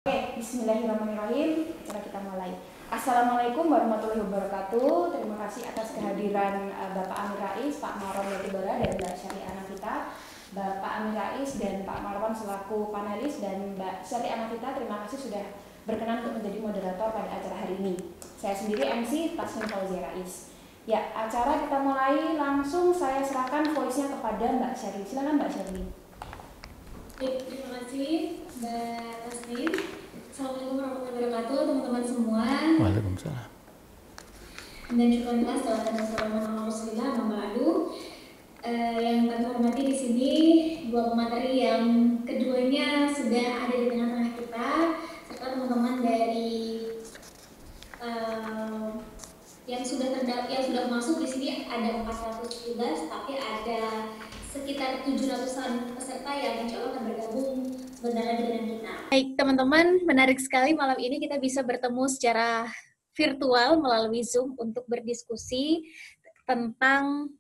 Oke, bismillahirrahmanirrahim. Acara kita mulai. Assalamualaikum warahmatullahi wabarakatuh. Terima kasih atas kehadiran Bapak Amir Rais, Pak Marwan Batubara, dan Mbak Syari Anakita. Bapak Amir Rais dan Pak Marwan selaku panelis dan Mbak Syari Anakita, terima kasih sudah berkenan untuk menjadi moderator pada acara hari ini. Saya sendiri MC Tasmin Fauzia Rais. Ya, acara kita mulai langsung. Saya serahkan voice-nya kepada Mbak Syari. Silakan Mbak Syari. Terima kasih Mbak Tasmin. Assalamualaikum warahmatullahi wabarakatuh teman-teman semua. Waalaikumsalam. Dan syukurlah setelah dan assalamualaikum warahmatullahi wabarakatuh. Yang kami hormati di sini dua pemateri yang keduanya sudah ada di tengah-tengah kita, serta teman-teman dari yang sudah masuk di sini ada 417, tapi ada sekitar 700-an peserta yang insya Allah akan bergabung sebentar lagi dengan kita. Baik teman-teman, menarik sekali malam ini kita bisa bertemu secara virtual melalui Zoom untuk berdiskusi tentang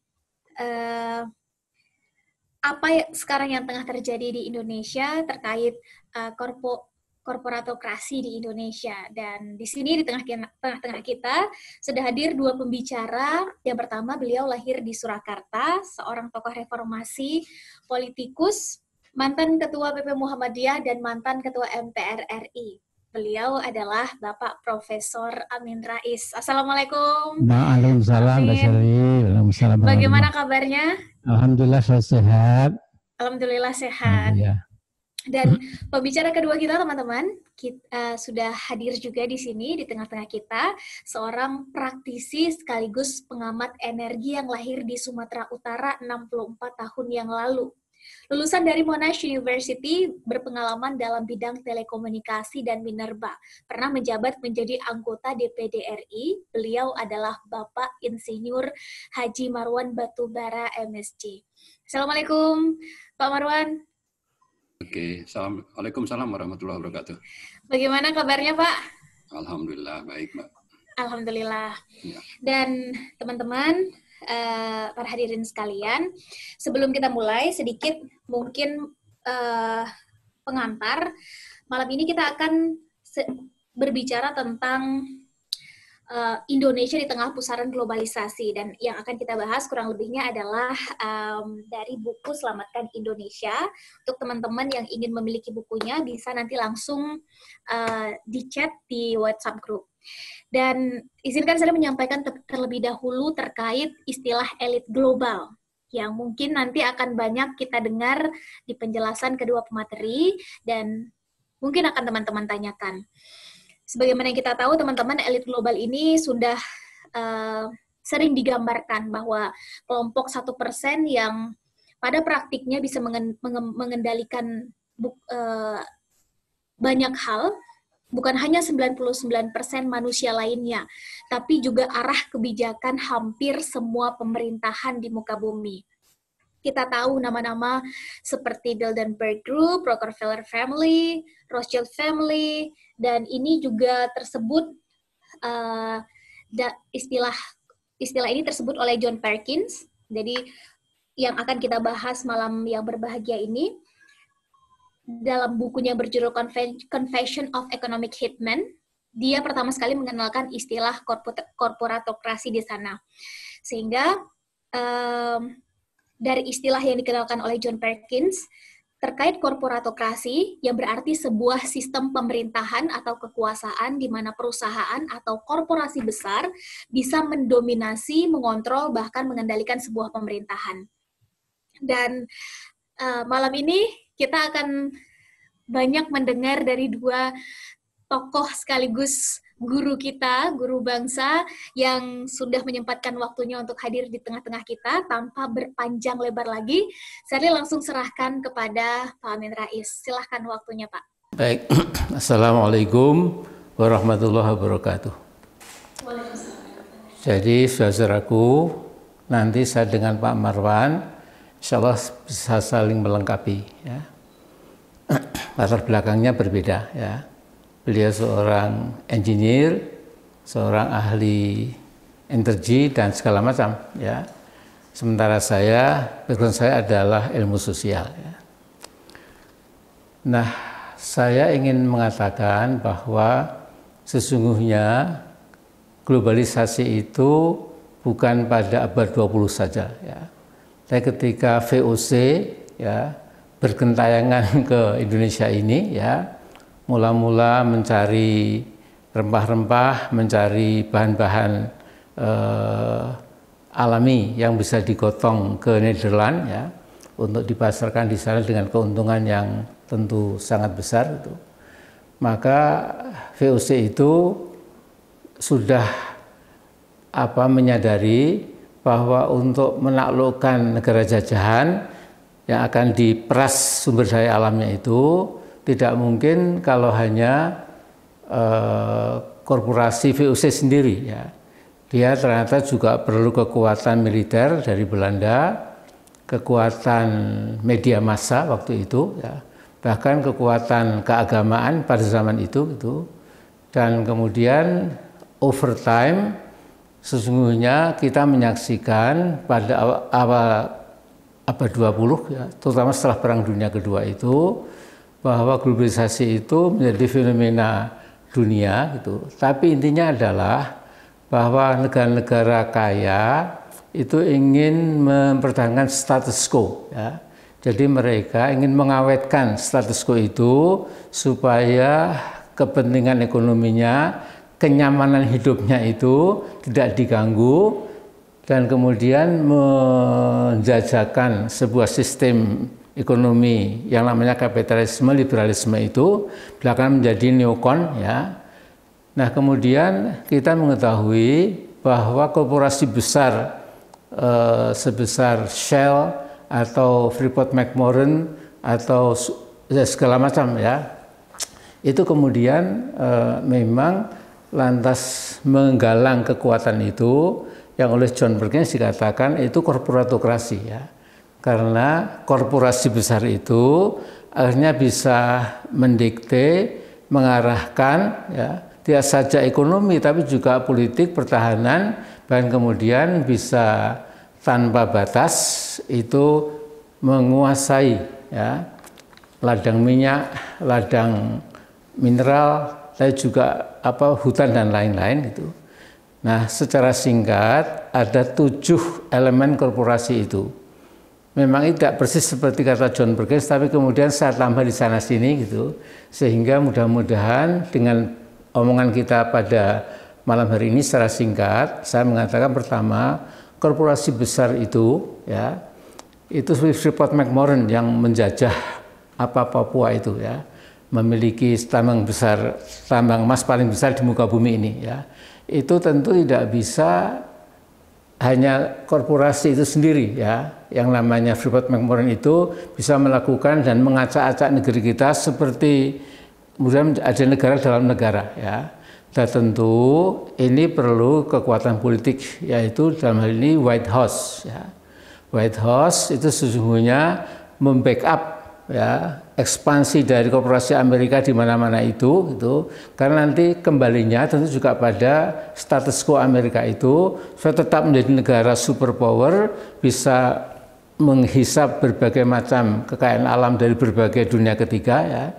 apa sekarang yang tengah terjadi di Indonesia terkait korporatokrasi di Indonesia. Dan di sini di tengah-tengah kita sudah hadir dua pembicara. Yang pertama, beliau lahir di Surakarta, seorang tokoh reformasi, politikus, mantan ketua PP Muhammadiyah dan mantan ketua MPR RI. Beliau adalah Bapak Profesor Amin Rais. Assalamualaikum. Waalaikumsalam, Mbak Syari. Waalaikumsalam. Bagaimana kabarnya? Alhamdulillah sehat. Alhamdulillah sehat. Ya. Dan pembicara kedua kita, teman-teman, sudah hadir juga di sini, di tengah-tengah kita, seorang praktisi sekaligus pengamat energi yang lahir di Sumatera Utara 64 tahun yang lalu. Lulusan dari Monash University, berpengalaman dalam bidang telekomunikasi dan minerba. Pernah menjabat menjadi anggota DPD RI, beliau adalah Bapak Insinyur Haji Marwan Batubara MSc. Assalamualaikum, Pak Marwan. Oke, Waalaikumsalam warahmatullahi wabarakatuh. Bagaimana kabarnya, Pak? Alhamdulillah, baik, Mbak. Alhamdulillah. Ya. Dan teman-teman, para hadirin sekalian, sebelum kita mulai, sedikit mungkin pengantar. Malam ini kita akan berbicara tentang Indonesia di tengah pusaran globalisasi, dan yang akan kita bahas kurang lebihnya adalah dari buku Selamatkan Indonesia. Untuk teman-teman yang ingin memiliki bukunya bisa nanti langsung di chat di WhatsApp group. Dan izinkan saya menyampaikan terlebih dahulu terkait istilah elit global yang mungkin nanti akan banyak kita dengar di penjelasan kedua pemateri dan mungkin akan teman-teman tanyakan. Sebagaimana yang kita tahu, teman-teman, elit global ini sudah sering digambarkan bahwa kelompok 1% yang pada praktiknya bisa mengendalikan banyak hal, bukan hanya 99% manusia lainnya, tapi juga arah kebijakan hampir semua pemerintahan di muka bumi. Kita tahu nama-nama seperti Bilderberg Group, Rockefeller Family, Rothschild Family, dan ini juga tersebut istilah ini tersebut oleh John Perkins. Jadi yang akan kita bahas malam yang berbahagia ini dalam bukunya berjudul Confession of Economic Hitman, dia pertama sekali mengenalkan istilah korporatokrasi di sana. Sehingga dari istilah yang dikenalkan oleh John Perkins terkait korporatokrasi yang berarti sebuah sistem pemerintahan atau kekuasaan di mana perusahaan atau korporasi besar bisa mendominasi, mengontrol, bahkan mengendalikan sebuah pemerintahan. Dan malam ini kita akan banyak mendengar dari dua tokoh sekaligus guru kita, guru bangsa yang sudah menyempatkan waktunya untuk hadir di tengah-tengah kita. Tanpa berpanjang lebar lagi, saya langsung serahkan kepada Pak Amin Rais. Silahkan waktunya, Pak. Baik, Assalamualaikum warahmatullahi wabarakatuh. Jadi, saudaraku, nanti saya dengan Pak Marwan, insya Allah bisa saling melengkapi. Ya. Latar belakangnya berbeda, ya. Beliau seorang engineer, seorang ahli energi dan segala macam, ya. Sementara background saya adalah ilmu sosial. Ya. Nah, saya ingin mengatakan bahwa sesungguhnya globalisasi itu bukan pada abad 20 saja ya. Tapi ketika VOC ya bergentayangan ke Indonesia ini ya, mula-mula mencari rempah-rempah, mencari bahan-bahan alami yang bisa digotong ke Nederland ya, untuk dipasarkan di sana dengan keuntungan yang tentu sangat besar itu. Maka VOC itu sudah menyadari bahwa untuk menaklukkan negara jajahan yang akan diperas sumber daya alamnya itu tidak mungkin kalau hanya korporasi VOC sendiri ya. Dia ternyata juga perlu kekuatan militer dari Belanda, kekuatan media massa waktu itu ya, bahkan kekuatan keagamaan pada zaman itu gitu. Dan kemudian over time sesungguhnya kita menyaksikan pada awal abad 20 ya, terutama setelah Perang Dunia Kedua itu, bahwa globalisasi itu menjadi fenomena dunia gitu. Tapi intinya adalah bahwa negara-negara kaya itu ingin mempertahankan status quo ya. Jadi mereka ingin mengawetkan status quo itu supaya kepentingan ekonominya, kenyamanan hidupnya itu tidak diganggu, dan kemudian menjajakan sebuah sistem ekonomi yang namanya kapitalisme, liberalisme itu belakangan menjadi neokon ya. Nah kemudian kita mengetahui bahwa korporasi besar sebesar Shell atau Freeport-McMoRan atau segala macam ya, itu kemudian memang lantas menggalang kekuatan itu yang oleh John Perkins dikatakan itu korporatokrasi ya. Karena korporasi besar itu akhirnya bisa mendikte, mengarahkan ya, tidak saja ekonomi tapi juga politik, pertahanan, dan kemudian bisa tanpa batas itu menguasai ya, ladang minyak, ladang mineral, tapi juga hutan dan lain-lain gitu. Nah, secara singkat ada 7 elemen korporasi itu. Memang tidak persis seperti kata John Perkins, tapi kemudian saya tambah di sana sini gitu, sehingga mudah-mudahan dengan omongan kita pada malam hari ini secara singkat, saya mengatakan pertama, korporasi besar itu ya, itu Freeport-McMoRan yang menjajah Papua itu ya, memiliki tambang emas paling besar di muka bumi ini ya. Itu tentu tidak bisa hanya korporasi itu sendiri ya, yang namanya Freeport-McMoRan itu bisa melakukan dan mengacak-acak negeri kita seperti kemudian ada negara dalam negara ya. Dan tentu ini perlu kekuatan politik, yaitu dalam hal ini White House ya. White House itu sesungguhnya membackup ya ekspansi dari korporasi Amerika di mana-mana itu gitu, karena nanti kembalinya tentu juga pada status quo Amerika itu supaya tetap menjadi negara superpower, bisa menghisap berbagai macam kekayaan alam dari berbagai dunia ketiga ya.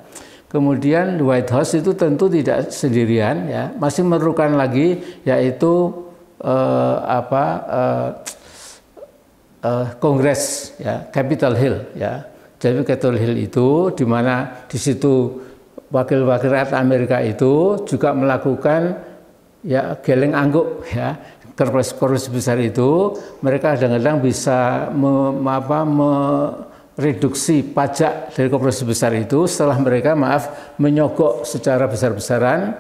Kemudian White House itu tentu tidak sendirian ya, masih memerlukan lagi yaitu Kongres ya, Capitol Hill ya. Jadi Capitol Hill itu di mana di situ wakil-wakil rakyat Amerika itu juga melakukan ya geleng angguk ya. Korporasi besar itu mereka kadang-kadang bisa mereduksi pajak dari korporasi besar itu setelah mereka menyogok secara besar-besaran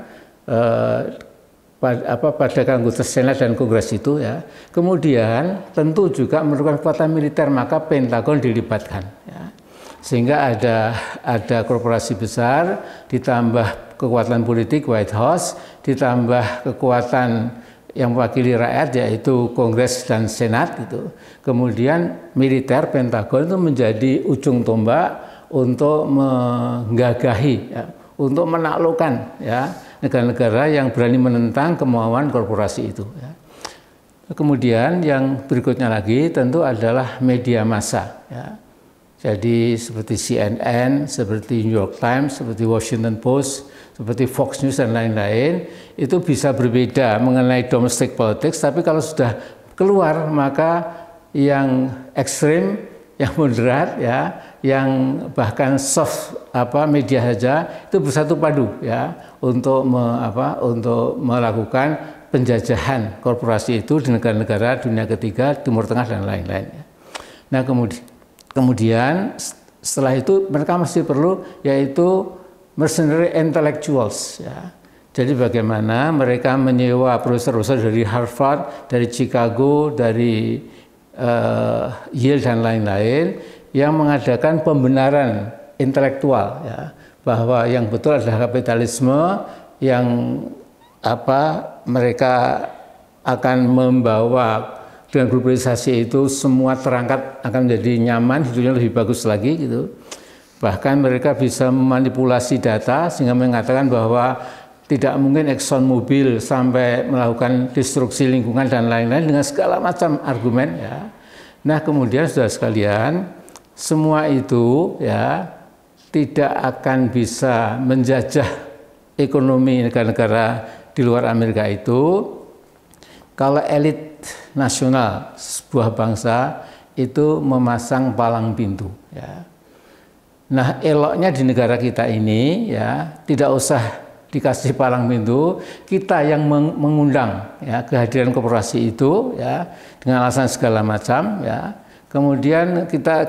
pada anggota Senat dan Kongres itu ya. Kemudian tentu juga memerlukan kekuatan militer, maka Pentagon dilibatkan ya. Sehingga ada korporasi besar ditambah kekuatan politik White House, ditambah kekuatan yang mewakili rakyat yaitu Kongres dan Senat gitu. Kemudian militer Pentagon itu menjadi ujung tombak untuk menggagahi ya, untuk menaklukkan ya negara-negara yang berani menentang kemauan korporasi itu ya. Kemudian yang berikutnya lagi tentu adalah media massa ya. Jadi seperti CNN, seperti New York Times, seperti Washington Post, seperti Fox News dan lain-lain, itu bisa berbeda mengenai domestic politics, tapi kalau sudah keluar maka yang ekstrim, yang moderat, ya, yang bahkan soft media saja itu bersatu padu ya untuk untuk melakukan penjajahan korporasi itu di negara-negara dunia ketiga, Timur Tengah dan lain-lain. Nah kemudian setelah itu mereka masih perlu yaitu mercenary intellectuals ya. Jadi bagaimana mereka menyewa profesor-profesor dari Harvard, dari Chicago, dari Yale dan lain-lain yang mengadakan pembenaran intelektual ya, bahwa yang betul adalah kapitalisme, yang mereka akan membawa dengan globalisasi itu semua terangkat akan menjadi nyaman, hidupnya lebih bagus lagi gitu. Bahkan mereka bisa memanipulasi data sehingga mengatakan bahwa tidak mungkin Exxon Mobil sampai melakukan destruksi lingkungan dan lain-lain dengan segala macam argumen ya. Nah kemudian saudara sekalian, semua itu ya tidak akan bisa menjajah ekonomi negara-negara di luar Amerika itu kalau elit nasional sebuah bangsa itu memasang palang pintu ya. Nah eloknya di negara kita ini ya tidak usah dikasih palang pintu, kita yang mengundang ya kehadiran korporasi itu ya dengan alasan segala macam ya. Kemudian kita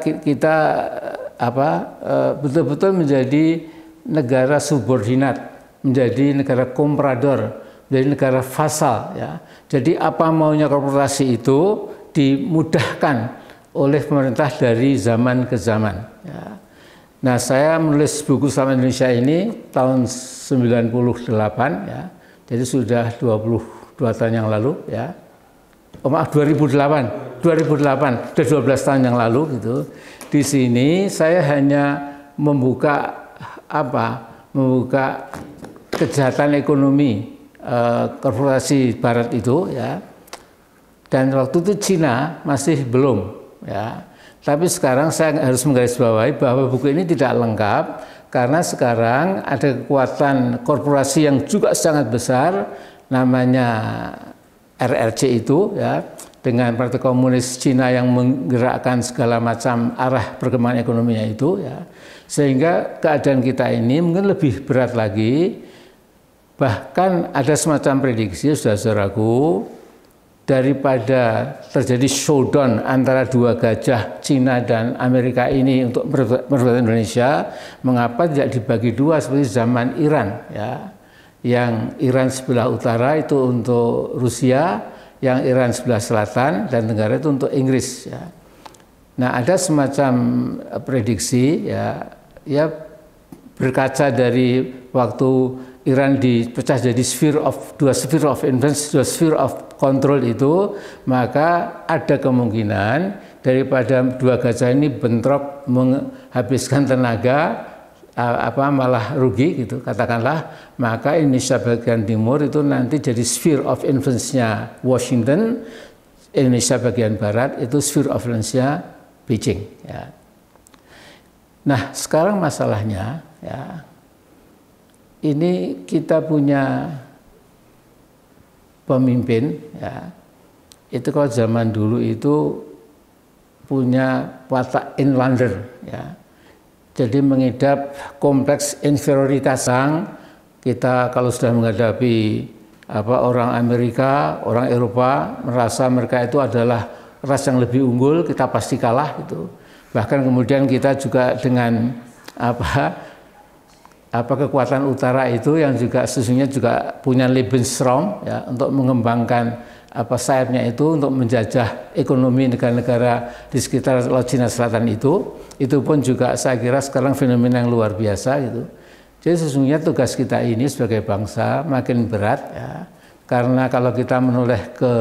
betul-betul menjadi negara subordinat, menjadi negara komprador, menjadi negara vasal ya. Jadi apa maunya korporasi itu dimudahkan oleh pemerintah dari zaman ke zaman ya. Nah, saya menulis buku Selamat Indonesia ini tahun 98 ya. Jadi sudah 22 tahun yang lalu ya. 2008, sudah 12 tahun yang lalu gitu. Di sini saya hanya membuka kejahatan ekonomi korporasi barat itu ya. Dan waktu itu Cina masih belum ya. Tapi sekarang saya harus menggarisbawahi bahwa buku ini tidak lengkap karena sekarang ada kekuatan korporasi yang juga sangat besar namanya RRC itu ya, dengan Partai Komunis Cina yang menggerakkan segala macam arah perkembangan ekonominya itu ya. Sehingga keadaan kita ini mungkin lebih berat lagi. Bahkan ada semacam prediksi saudara-saudaraku, daripada terjadi showdown antara dua gajah Cina dan Amerika ini untuk merebut Indonesia, mengapa tidak dibagi dua seperti zaman Iran ya, yang Iran sebelah utara itu untuk Rusia, yang Iran sebelah selatan dan Tenggara itu untuk Inggris ya. Nah ada semacam prediksi ya berkaca dari waktu Iran dipecah jadi dua sphere of influence, dua sphere of control itu, maka ada kemungkinan daripada dua gajah ini bentrok menghabiskan tenaga malah rugi gitu katakanlah, maka Indonesia bagian timur itu nanti jadi sphere of influence-nya Washington, Indonesia bagian barat itu sphere of influence-nya Beijing ya. Nah sekarang masalahnya ya, ini kita punya pemimpin ya, itu kalau zaman dulu itu punya watak inlander ya, jadi mengidap kompleks inferioritas. Kita kalau sudah menghadapi orang Amerika, orang Eropa merasa mereka itu adalah ras yang lebih unggul, kita pasti kalah gitu. Bahkan kemudian kita juga dengan kekuatan utara itu yang juga sesungguhnya juga punya Lebensraum ya, untuk mengembangkan sayapnya itu untuk menjajah ekonomi negara-negara di sekitar Laut Cina Selatan itu pun juga saya kira sekarang fenomena yang luar biasa gitu. Jadi sesungguhnya tugas kita ini sebagai bangsa makin berat ya, karena kalau kita menoleh ke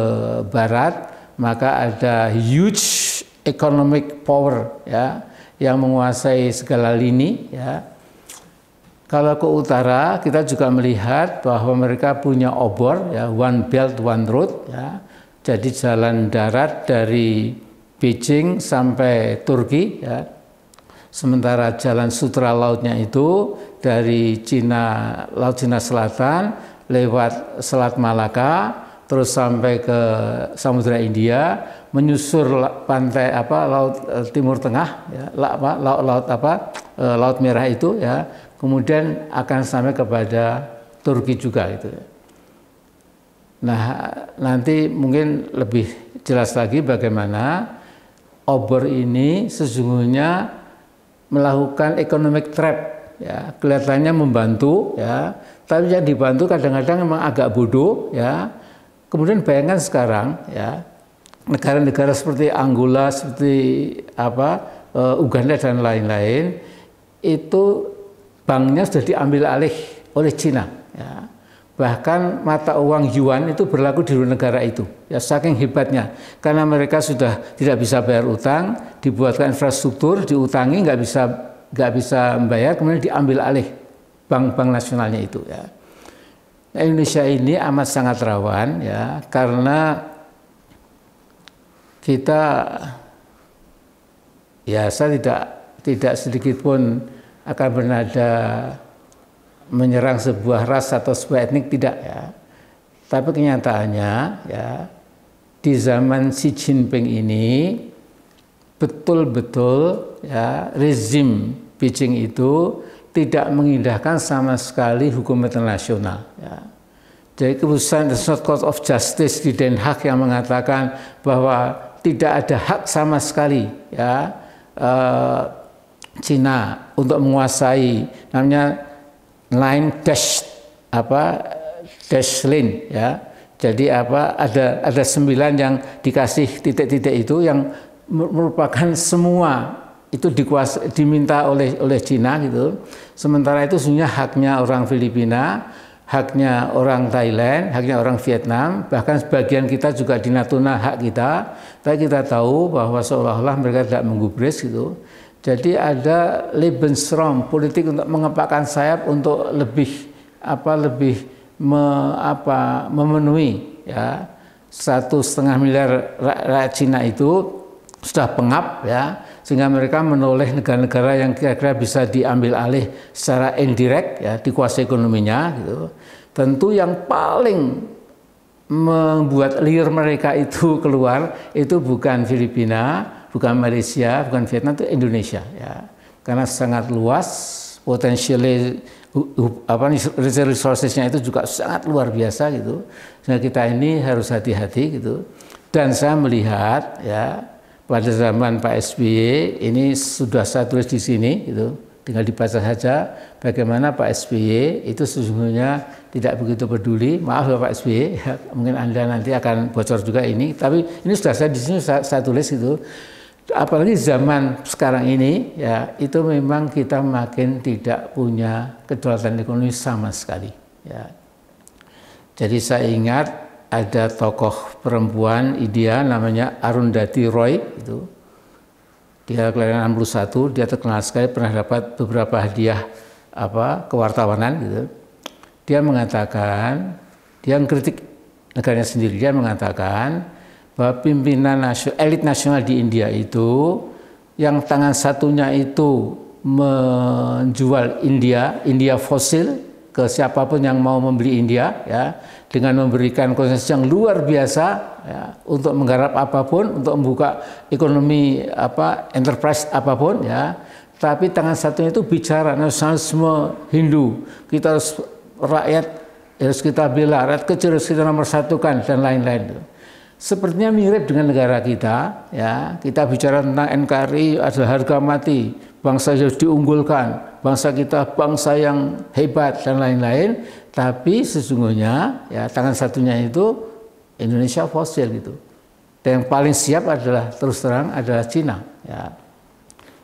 barat maka ada huge economic power ya yang menguasai segala lini ya. Kalau ke utara kita juga melihat bahwa mereka punya obor ya, One Belt One Road ya. Jadi jalan darat dari Beijing sampai Turki ya. Sementara jalan sutra lautnya itu dari Laut Cina Selatan lewat Selat Malaka terus sampai ke Samudra India, menyusur pantai laut Timur Tengah ya, Laut Merah itu ya, kemudian akan sampai kepada Turki juga itu. Nah, nanti mungkin lebih jelas lagi bagaimana obor ini sesungguhnya melakukan economic trap ya, kelihatannya membantu ya, tapi yang dibantu kadang-kadang memang agak bodoh ya. Kemudian bayangkan sekarang ya, negara-negara seperti Angola, seperti Uganda dan lain-lain itu banknya sudah diambil alih oleh Cina ya. Bahkan mata uang yuan itu berlaku di negara itu ya, saking hebatnya, karena mereka sudah tidak bisa bayar utang, dibuatkan infrastruktur, diutangi nggak bisa membayar, kemudian diambil alih bank-bank nasionalnya itu ya. Nah, Indonesia ini amat sangat rawan ya, karena kita ya, saya tidak sedikit pun akan bernada menyerang sebuah ras atau sebuah etnik, tidak ya. Tapi kenyataannya ya, di zaman Xi Jinping ini betul-betul ya, rezim Beijing itu tidak mengindahkan sama sekali hukum internasional ya. Jadi keputusan The Court of Justice di Den Haag yang mengatakan bahwa tidak ada hak sama sekali ya, Cina untuk menguasai namanya line dash line ya. Jadi ada 9 yang dikasih titik-titik itu yang merupakan semua itu diminta oleh Cina gitu. Sementara itu sebenarnya haknya orang Filipina, haknya orang Thailand, haknya orang Vietnam, bahkan sebagian kita juga di Natuna hak kita. Tapi kita tahu bahwa seolah-olah mereka tidak menggubris gitu. Jadi ada Lebensraum politik untuk mengepakkan sayap untuk lebih memenuhi ya 1,5 miliar rakyat Cina itu sudah pengap ya, sehingga mereka menoleh negara-negara yang kira-kira bisa diambil alih secara indirect ya, dikuasai ekonominya gitu. Tentu yang paling membuat liar mereka itu keluar itu bukan Filipina, bukan Malaysia, bukan Vietnam, itu Indonesia ya. Karena sangat luas, potensialnya resourcesnya itu juga sangat luar biasa gitu. Sehingga kita ini harus hati-hati gitu. Dan saya melihat ya, pada zaman Pak SBY ini sudah saya tulis di sini gitu. Tinggal dibaca saja bagaimana Pak SBY itu sesungguhnya tidak begitu peduli. Maaf ya Pak SBY, ya, mungkin Anda nanti akan bocor juga ini. Tapi ini sudah saya di sini saya tulis itu. Apalagi zaman sekarang ini ya, itu memang kita makin tidak punya kedaulatan ekonomi sama sekali ya. Jadi saya ingat ada tokoh perempuan India namanya Arundhati Roy itu. Dia kelahiran 61, dia terkenal sekali, pernah dapat beberapa hadiah kewartawanan gitu. Dia mengatakan, dia mengkritik negaranya sendiri, dia mengatakan bahwa pimpinan elit nasional di India itu yang tangan satunya itu menjual India fosil ke siapapun yang mau membeli India ya, dengan memberikan konsesi yang luar biasa ya, untuk menggarap apapun, untuk membuka ekonomi enterprise apapun ya. Tapi tangan satunya itu bicara nasionalisme Hindu, kita harus rakyat harus kita bela, rakyat kecil harus kita nomor satukan dan lain-lain. Sepertinya mirip dengan negara kita ya. Kita bicara tentang NKRI adalah harga mati, bangsa yang diunggulkan, bangsa kita bangsa yang hebat dan lain-lain. Tapi sesungguhnya ya tangan satunya itu Indonesia fosil gitu. Dan yang paling siap adalah terus terang adalah Cina ya.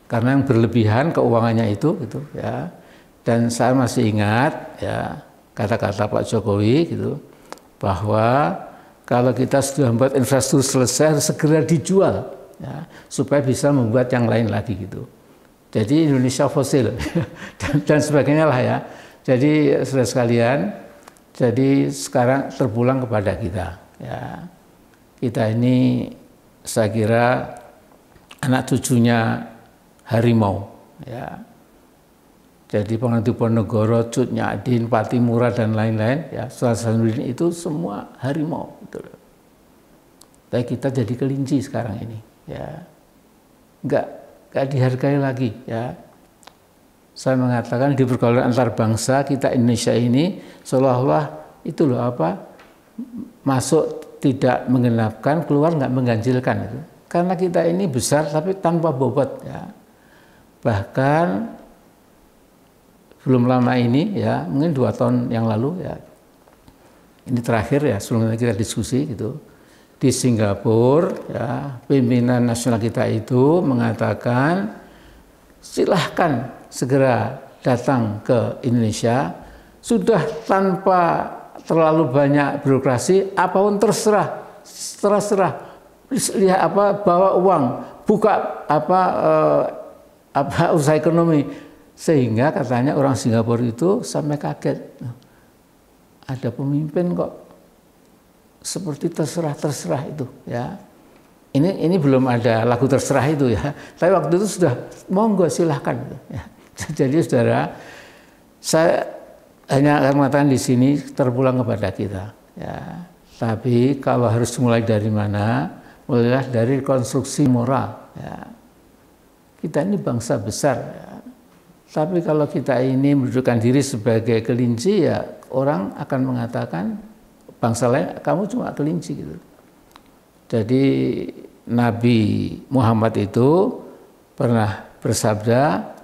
Karena yang berlebihan keuangannya itu gitu ya. Dan saya masih ingat ya kata-kata Pak Jokowi gitu bahwa kalau kita sudah membuat infrastruktur selesai harus segera dijual ya, supaya bisa membuat yang lain lagi gitu. Jadi Indonesia fosil dan sebagainya lah ya. Jadi saudara sekalian, jadi sekarang terpulang kepada kita ya. Kita ini saya kira anak cucunya harimau ya. Jadi Diponegoro, Cut Nyak, Patimura dan lain-lain, ya, Sultan Hasanuddin itu semua harimau. Gitu. Tapi kita jadi kelinci sekarang ini, ya, nggak dihargai lagi, ya. Saya mengatakan di pergaulan antar bangsa kita Indonesia ini seolah-olah itu loh apa masuk tidak menggenapkan, keluar nggak mengganjilkan itu. Karena kita ini besar tapi tanpa bobot, ya. Bahkan belum lama ini, ya, mungkin 2 tahun yang lalu, ya, ini terakhir, ya, sebelumnya kita diskusi gitu, di Singapura, ya, pimpinan nasional kita itu mengatakan silahkan segera datang ke Indonesia, sudah tanpa terlalu banyak birokrasi, apapun terserah, lihat bawa uang, buka usaha ekonomi. Sehingga katanya orang Singapura itu sampai kaget, ada pemimpin kok seperti terserah itu, ya. Ini belum ada lagu terserah itu, ya. Tapi waktu itu sudah monggo silahkan, ya. Jadi saudara, saya hanya akan mengatakan di sini terpulang kepada kita, ya. Tapi kalau harus mulai dari mana? Mulailah dari konstruksi moral, ya. Kita ini bangsa besar, ya. Tapi kalau kita ini menunjukkan diri sebagai kelinci, ya orang akan mengatakan bangsa lain kamu cuma kelinci gitu. Jadi Nabi Muhammad itu pernah bersabda,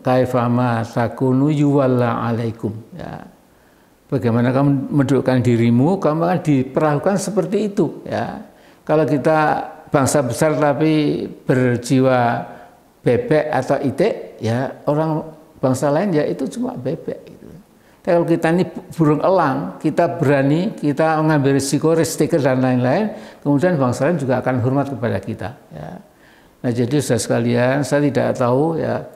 kaifama takunu yuwalla alaikum, ya. Bagaimana kamu mendudukkan dirimu, kamu akan diperlakukan seperti itu, ya. Kalau kita bangsa besar tapi berjiwa bebek atau itik, ya orang bangsa lain ya itu cuma bebek gitu. Tapi kalau kita ini burung elang, kita berani, kita mengambil risiko, risk taker dan lain-lain, kemudian bangsa lain juga akan hormat kepada kita, ya. Nah, jadi saudara sekalian, saya tidak tahu, ya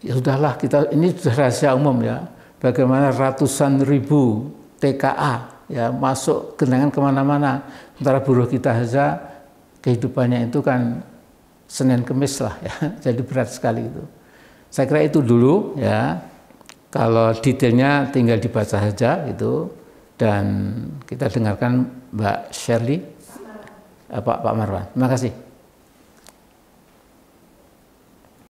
sudahlah, kita ini sudah rahasia umum, ya, bagaimana ratusan ribu TKA, ya, masuk genangan kemana-mana, sementara buruh kita saja kehidupannya itu kan Senin Kemis lah, ya, jadi berat sekali itu. Saya kira itu dulu, ya. Kalau detailnya tinggal dibaca saja gitu, dan kita dengarkan Mbak Shirley, Pak Marwan. Terima kasih.